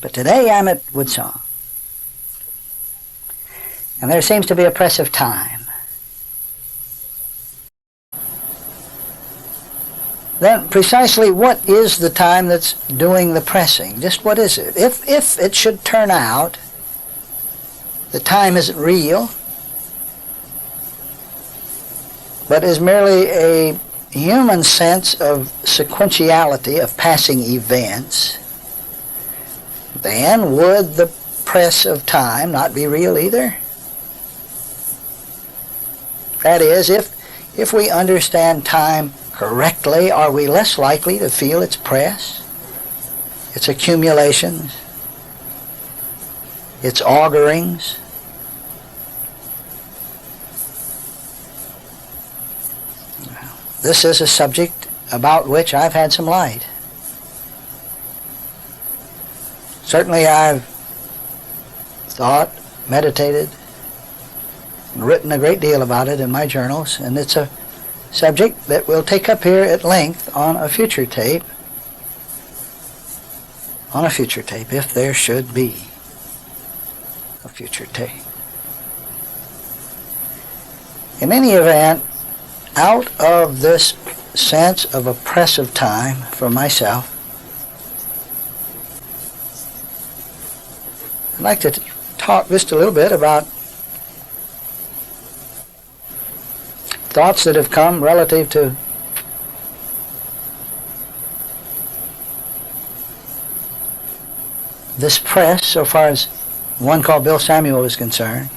But today I'm at Woodsong. And there seems to be a press of time. Then precisely what is the time that's doing the pressing? Just what is it? If it should turn out the time isn't real, but is merely a human sense of sequentiality of passing events, then would the press of time not be real either? That is, if we understand time correctly, are we less likely to feel its press, its accumulations, its auguring's? This is a subject about which I've had some light. Certainly I've thought, meditated, and written a great deal about it in my journals, and it's a subject that we'll take up here at length on a future tape. On a future tape, if there should be a future tape. In any event, out of this sense of a press of time for myself, I'd like to talk just a little bit about thoughts that have come relative to this press, so far as one called Bill Samuel is concerned.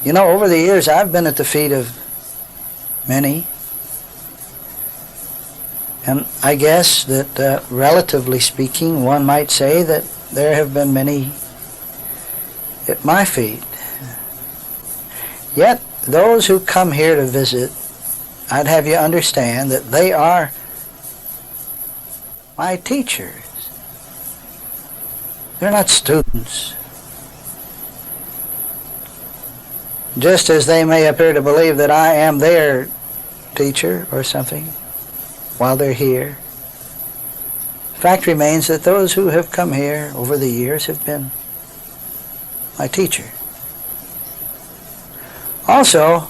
You know, over the years I've been at the feet of many, and I guess that relatively speaking, one might say that there have been many at my feet. Yet those who come here to visit, I'd have you understand that they are my teachers. They're not students. Just as they may appear to believe that I am their teacher or something while they're here. The fact remains that those who have come here over the years have been my teacher. Also,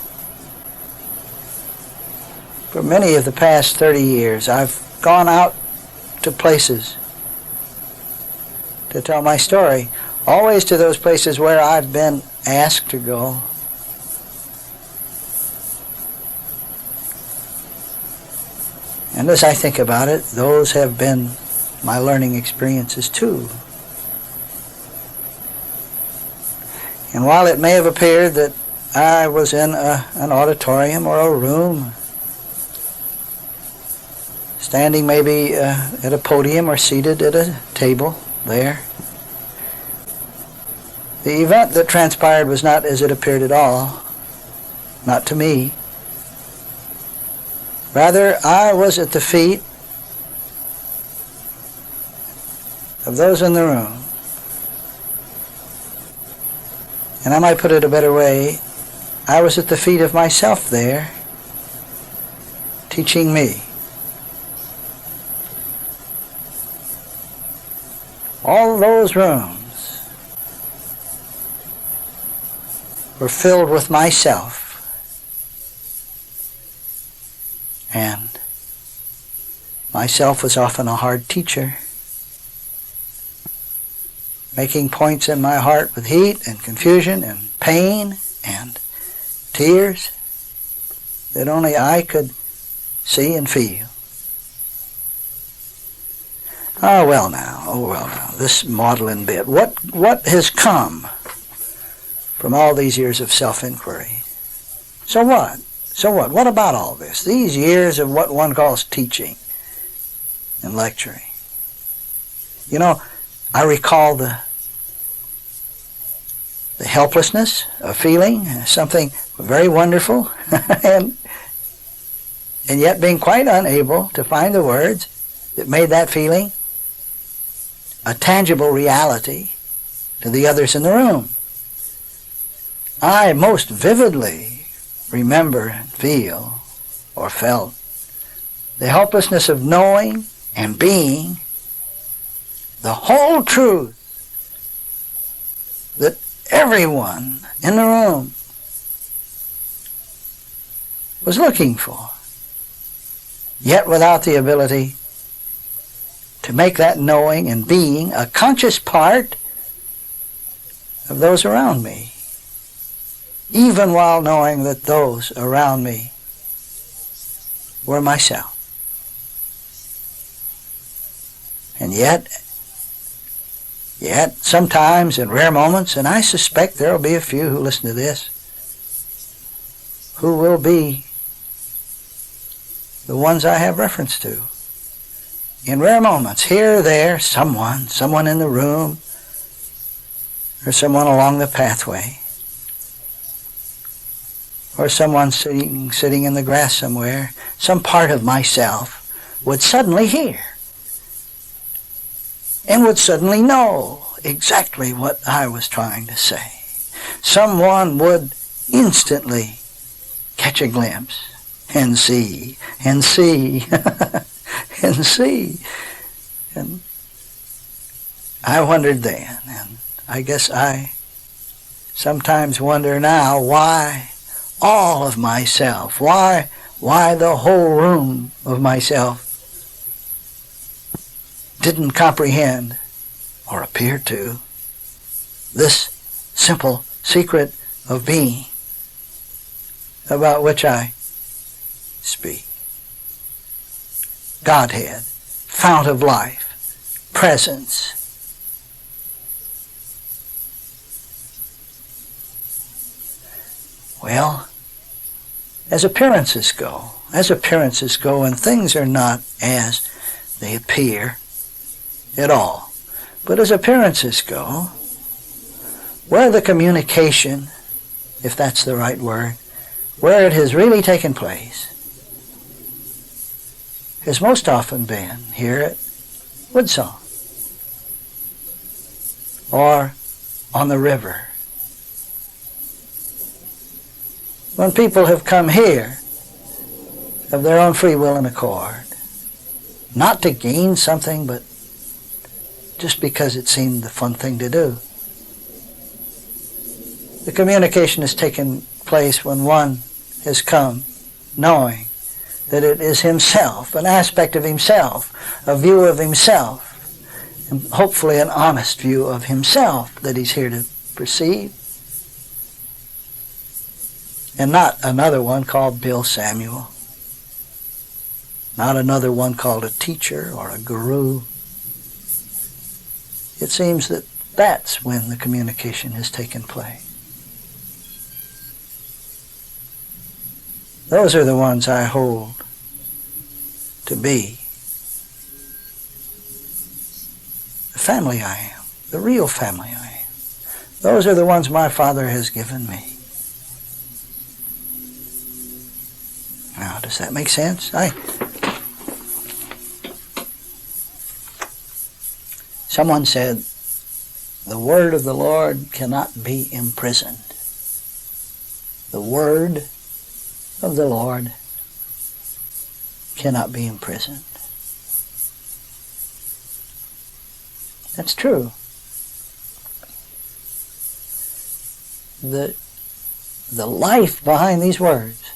for many of the past 30 years, I've gone out to places to tell my story, always to those places where I've been asked to go. And as I think about it, those have been my learning experiences too. And while it may have appeared that I was in an auditorium or a room, standing maybe at a podium or seated at a table there, the event that transpired was not as it appeared at all, not to me. Rather, I was at the feet of those in the room. And I might put it a better way, I was at the feet of myself there, teaching me. All those rooms were filled with myself. And myself was often a hard teacher, making points in my heart with heat and confusion and pain and tears that only I could see and feel. Oh well now, this maudlin bit. What has come from all these years of self-inquiry? So what? So what? What about all this? These years of what one calls teaching and lecturing. You know, I recall the helplessness of feeling something very wonderful and yet being quite unable to find the words that made that feeling a tangible reality to the others in the room. I most vividly remember and feel or felt the helplessness of knowing and being the whole truth that everyone in the room was looking for, yet without the ability to make that knowing and being a conscious part of those around me, even while knowing that those around me were myself. And yet sometimes in rare moments, and I suspect there will be a few who listen to this, who will be the ones I have reference to. In rare moments, here or there, someone in the room, or someone along the pathway, or someone sitting in the grass somewhere, some part of myself would suddenly hear and would suddenly know exactly what I was trying to say. Someone would instantly catch a glimpse and see, and see, and see. And I wondered then, and I guess I sometimes wonder now, why all of myself? Why the whole room of myself didn't comprehend, or appear to, this simple secret of being about which I speak. Godhead, fount of life, presence. Well, as appearances go, and things are not as they appear at all, but as appearances go, where the communication, if that's the right word, where it has really taken place, has most often been here at Woodsong, or on the river. When people have come here of their own free will and accord, not to gain something, but just because it seemed the fun thing to do. The communication has taken place when one has come knowing that it is himself, an aspect of himself, a view of himself, and hopefully an honest view of himself that he's here to perceive. And not another one called Bill Samuel. Not another one called a teacher or a guru. It seems that that's when the communication has taken place. Those are the ones I hold to be the family I am, the real family I am. Those are the ones my Father has given me. Now, does that make sense? Someone said, the word of the Lord cannot be imprisoned. The word of the Lord cannot be imprisoned. That's true. The life behind these words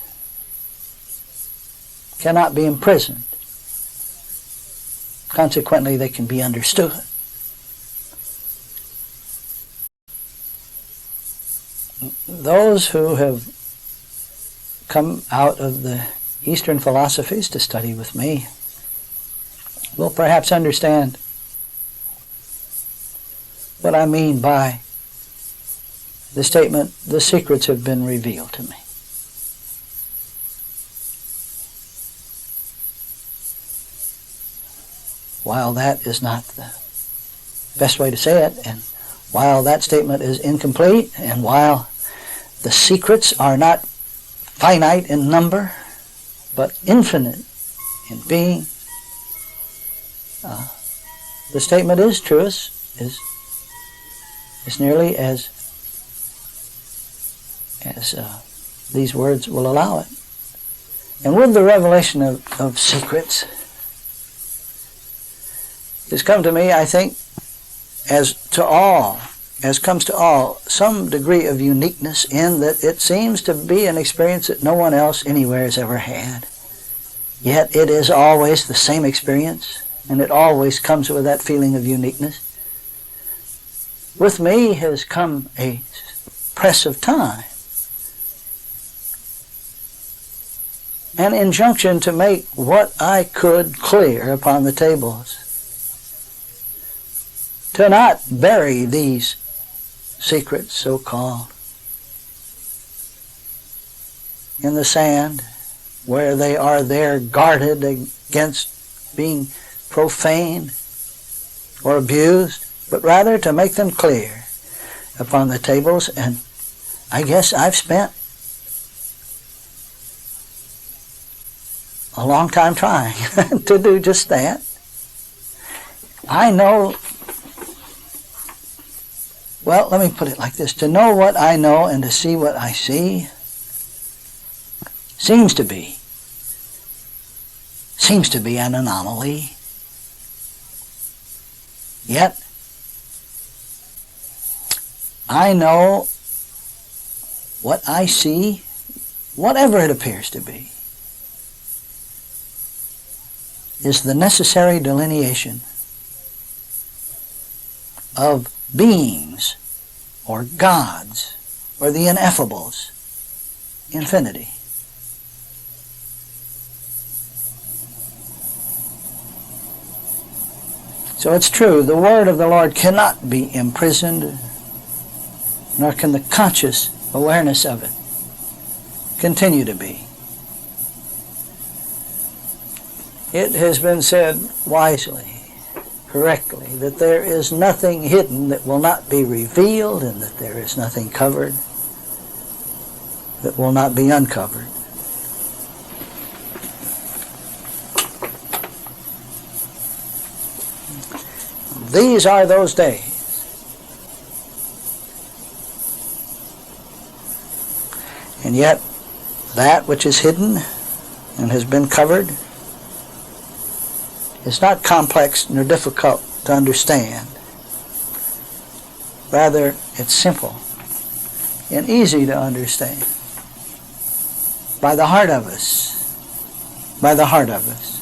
cannot be imprisoned. Consequently, they can be understood. Those who have come out of the Eastern philosophies to study with me will perhaps understand what I mean by the statement, the secrets have been revealed to me. While that is not the best way to say it, and while that statement is incomplete, and while the secrets are not finite in number, but infinite in being, the statement is true, is nearly as these words will allow it. And with the revelation of secrets, has come to me, I think, as comes to all, some degree of uniqueness in that it seems to be an experience that no one else anywhere has ever had. Yet it is always the same experience, and it always comes with that feeling of uniqueness. With me has come a press of time, an injunction to make what I could clear upon the tables, to not bury these secrets, so-called, in the sand, where they are there guarded against being profaned or abused, but rather to make them clear upon the tables. And I guess I've spent a long time trying to do just that. I know, well, let me put it like this. To know what I know and to see what I see seems to be an anomaly. Yet, I know what I see, whatever it appears to be, is the necessary delineation of beings or gods or the ineffable's infinity. So it's true, the word of the Lord cannot be imprisoned, nor can the conscious awareness of it continue to be. It has been said wisely, correctly, that there is nothing hidden that will not be revealed, and that there is nothing covered that will not be uncovered. These are those days. And yet, that which is hidden and has been covered is not complex nor difficult to understand. Rather, it's simple and easy to understand. By the heart of us. By the heart of us.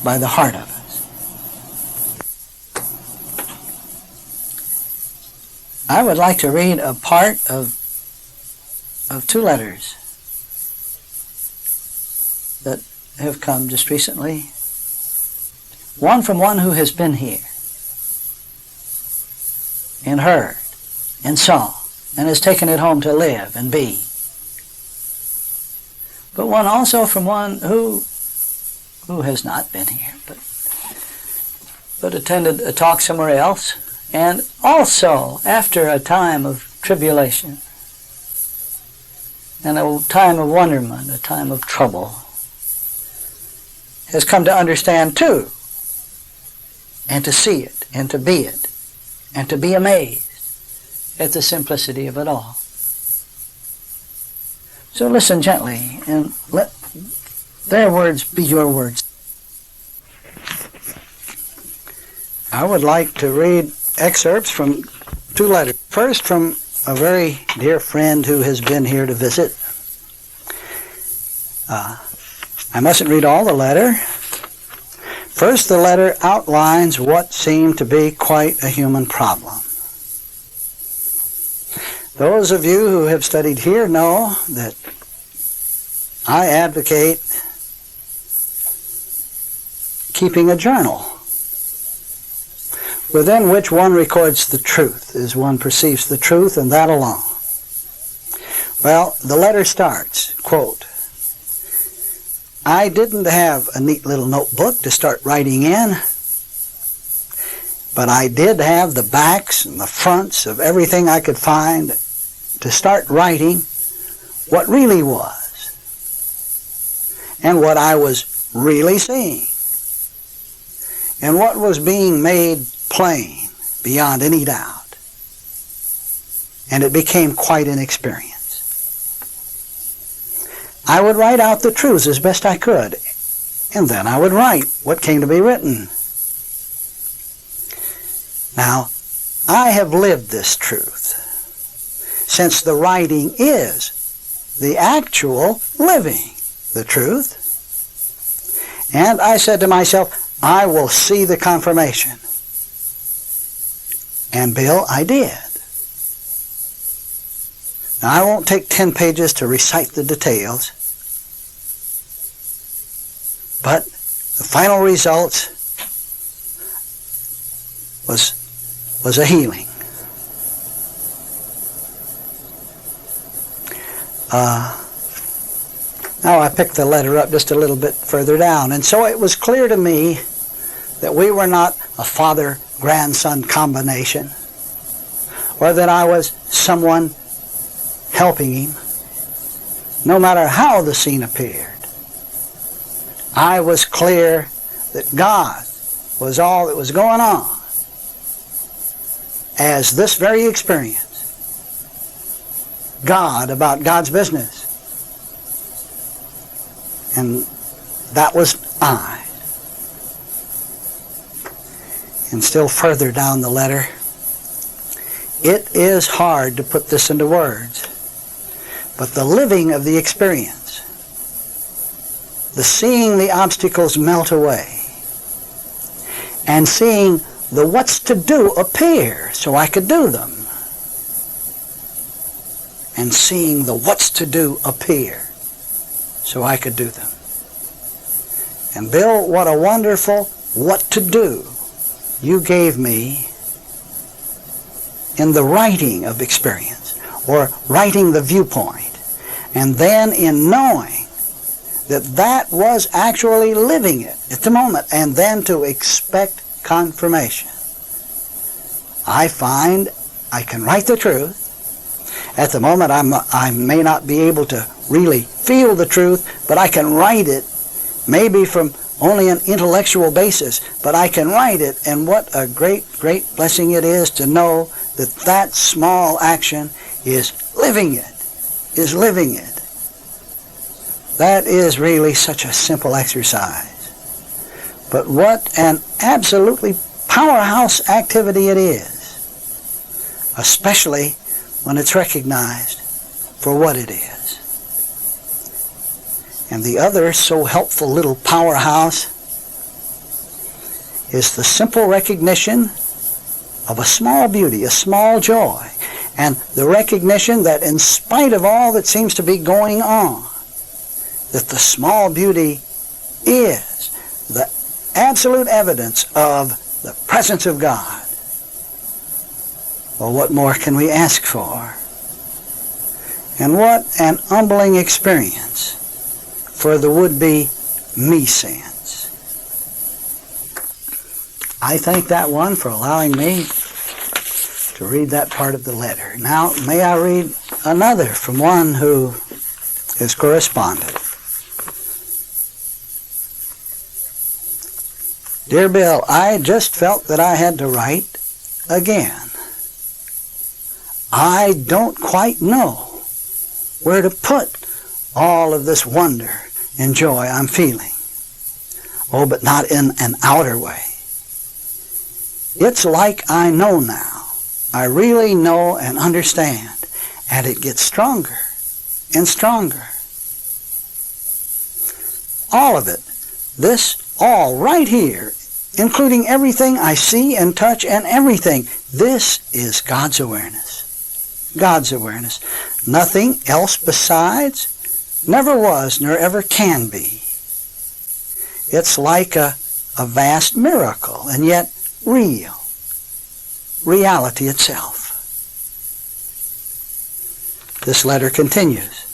By the heart of us. I would like to read a part of two letters that have come just recently. One from one who has been here and heard and saw and has taken it home to live and be. But one also from one who has not been here, but attended a talk somewhere else, and also after a time of tribulation and a time of wonderment, a time of trouble, has come to understand too, and to see it, and to be it, and to be amazed at the simplicity of it all. So listen gently, and let their words be your words. I would like to read excerpts from two letters. First, from a very dear friend who has been here to visit. I mustn't read all the letter. First, the letter outlines what seemed to be quite a human problem. Those of you who have studied here know that I advocate keeping a journal within which one records the truth as one perceives the truth, and that alone. Well, the letter starts, quote, I didn't have a neat little notebook to start writing in, but I did have the backs and the fronts of everything I could find to start writing what really was and what I was really seeing and what was being made plain beyond any doubt. And it became quite an experience. I would write out the truths as best I could, And then I would write what came to be written. Now, I have lived this truth, since the writing is the actual living the truth. And I said to myself, I will see the confirmation. And Bill, I did. Now, I won't take 10 pages to recite the details, but the final results was a healing. Now I picked the letter up just a little bit further down, and so it was clear to me that we were not a father-grandson combination, or that I was someone helping him, no matter how the scene appeared. I was clear that God was all that was going on as this very experience. God about God's business. And that was I. And still further down the letter, it is hard to put this into words, but the living of the experience, the seeing the obstacles melt away, and seeing the what's to do appear so I could do them, and seeing the what's to do appear so I could do them. And Bill, what a wonderful what to do you gave me in the writing of experience, or writing the viewpoint, and then in knowing that that was actually living it at the moment, and then to expect confirmation. I find I can write the truth. At the moment I may not be able to really feel the truth, but I can write it, maybe from only an intellectual basis, but I can write it, and what a great, great blessing it is to know that that small action is living it, is living it. That is really such a simple exercise. But what an absolutely powerhouse activity it is, especially when it's recognized for what it is. And the other so helpful little powerhouse is the simple recognition of a small beauty, a small joy, and the recognition that in spite of all that seems to be going on, that the small beauty is the absolute evidence of the presence of God. Well, what more can we ask for? And what an humbling experience for the would-be me-sense. I thank that one for allowing me to read that part of the letter. Now, may I read another from one who has corresponded. Dear Bill, I just felt that I had to write again. I don't quite know where to put all of this wonder and joy I'm feeling. Oh, but not in an outer way. It's like I know now. I really know and understand, and it gets stronger and stronger. All of it, this all right here, including everything I see and touch and everything, this is God's awareness. God's awareness. Nothing else besides, never was nor ever can be. It's like a vast miracle, and yet real. Reality itself. This letter continues.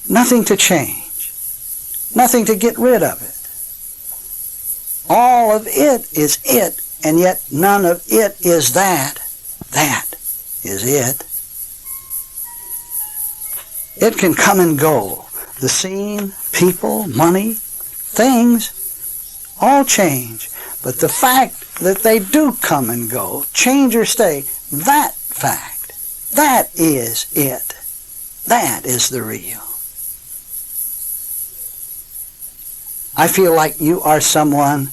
Nothing to change. Nothing to get rid of it. All of it is it, and yet none of it is that. That is it. It can come and go. The scene, people, money, things, all change. But the fact that they do come and go, change or stay, that fact, that is it. That is the real. I feel like you are someone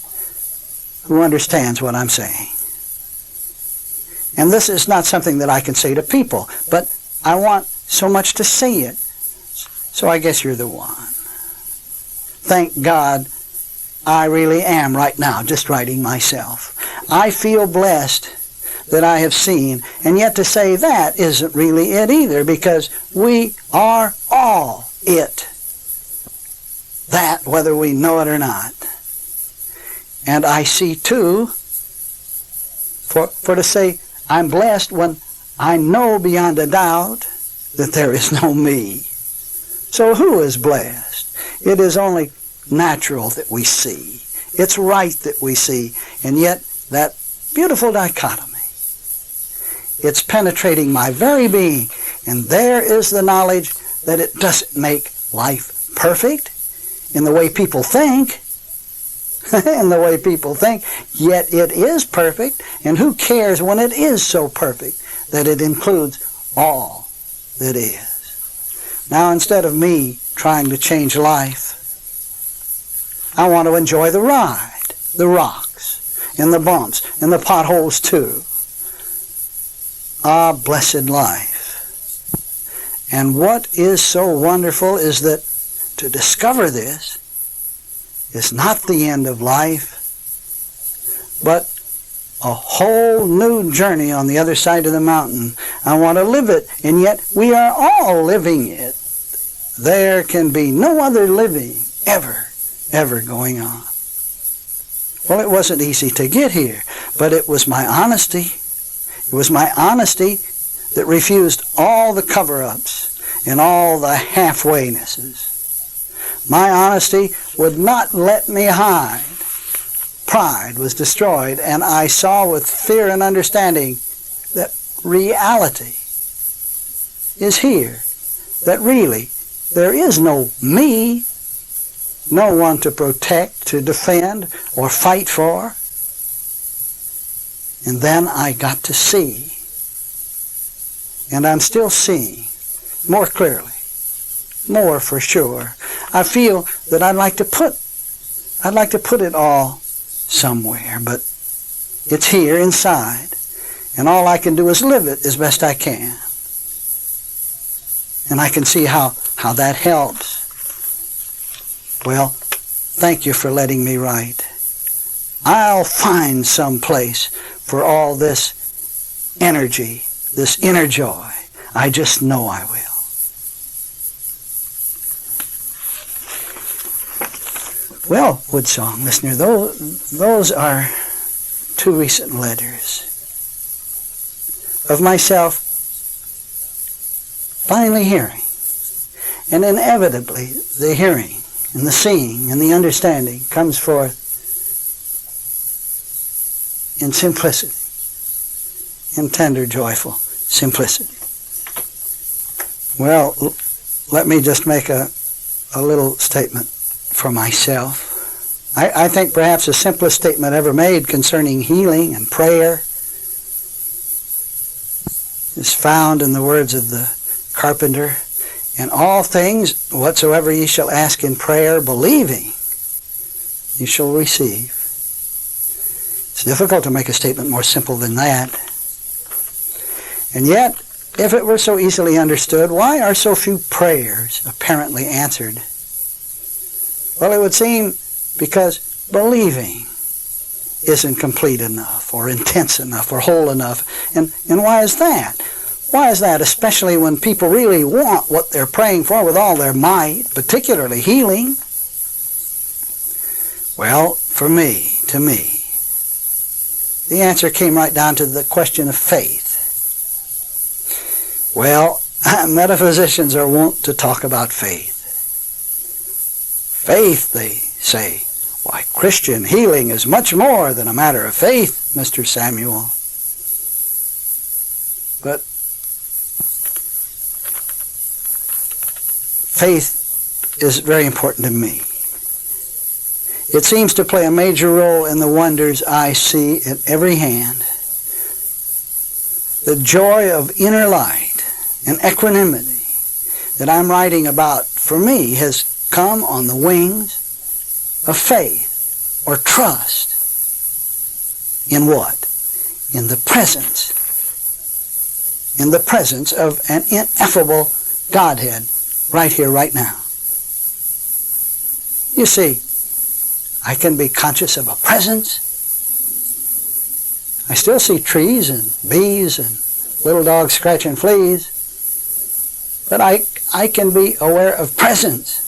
who understands what I'm saying. And this is not something that I can say to people, but I want so much to say it. So I guess you're the one. Thank God I really am right now just writing myself. I feel blessed that I have seen, and yet to say that isn't really it either, because we are all it. That, whether we know it or not. And I see too, for to say I'm blessed when I know beyond a doubt that there is no me. So who is blessed? It is only natural that we see. It's right that we see. And yet that beautiful dichotomy, it's penetrating my very being. And there is the knowledge that it doesn't make life perfect in the way people think. In the way people think. Yet it is perfect. And who cares when it is so perfect that it includes all that is? Now, instead of me trying to change life, I want to enjoy the ride, the rocks, and the bumps, and the potholes too. Ah, blessed life. And what is so wonderful is that to discover this is not the end of life, but a whole new journey on the other side of the mountain. I want to live it, and yet we are all living it. There can be no other living ever going on. Well, it wasn't easy to get here, but it was my honesty. It was my honesty that refused all the cover-ups and all the halfwaynesses. My honesty would not let me hide. Pride was destroyed, and I saw with fear and understanding that reality is here, that really there is no me, no one to protect, to defend, or fight for. And then I got to see, and I'm still seeing more clearly, more for sure. I feel that I'd like to put it all somewhere, but it's here inside, and all I can do is live it as best I can. And I can see how that helps. Well, thank you for letting me write. I'll find some place for all this energy, this inner joy. I just know I will. Well, Woodsong listener, those are 2 recent letters of myself finally hearing. And inevitably, the hearing and the seeing and the understanding comes forth in simplicity, in tender, joyful simplicity. Well, let me just make a little statement for myself. I think perhaps the simplest statement ever made concerning healing and prayer is found in the words of the carpenter. In all things whatsoever ye shall ask in prayer, believing, ye shall receive. It's difficult to make a statement more simple than that. And yet, if it were so easily understood, why are so few prayers apparently answered? Well, it would seem because believing isn't complete enough, or intense enough, or whole enough. And why is that? Why is that? Especially when people really want what they're praying for with all their might, particularly healing. Well, to me, the answer came right down to the question of faith. Well, metaphysicians are wont to talk about faith. Faith, they say. Why, Christian healing is much more than a matter of faith, Mr. Samuel. But faith is very important to me. It seems to play a major role in the wonders I see at every hand. The joy of inner light and equanimity that I'm writing about, for me, has come on the wings of faith or trust in what? In the presence. In the presence of an ineffable Godhead right here, right now. You see, I can be conscious of a presence. I still see trees and bees and little dogs scratching fleas. But I can be aware of presence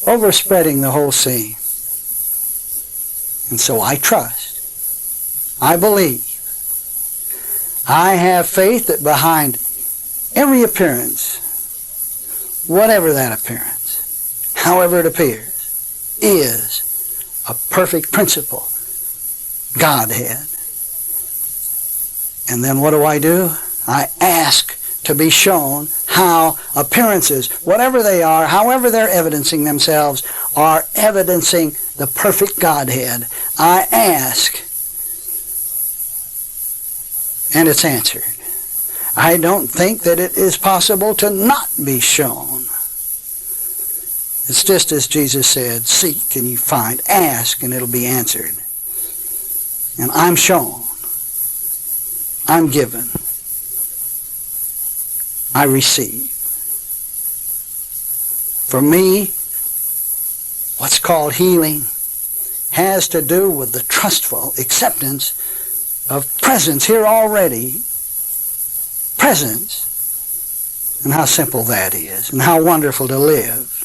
overspreading the whole scene. And so I trust. I believe. I have faith that behind every appearance, whatever that appearance, however it appears, is a perfect principle, Godhead. And then what do? I ask to be shown how appearances, whatever they are, however they're evidencing themselves, are evidencing the perfect Godhead. I ask, and it's answered. I don't think that it is possible to not be shown. It's just as Jesus said, seek and you find, ask and it'll be answered. And I'm shown. I'm given. I receive. For me, what's called healing has to do with the trustful acceptance of presence here already. Presence. And how simple that is. And how wonderful to live.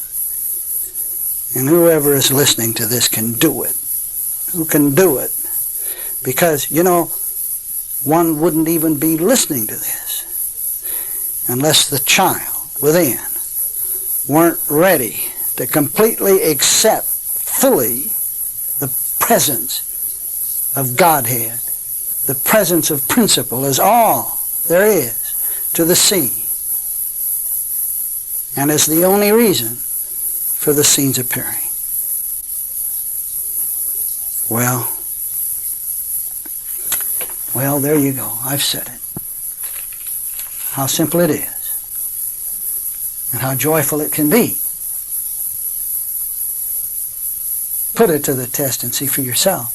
And whoever is listening to this can do it. Who can do it? Because, one wouldn't even be listening to this unless the child within weren't ready to completely accept fully the presence of Godhead. The presence of principle is all there is to the scene, and is the only reason for the scene's appearing. Well, there you go. I've said it. How simple it is, and how joyful it can be. Put it to the test and see for yourself.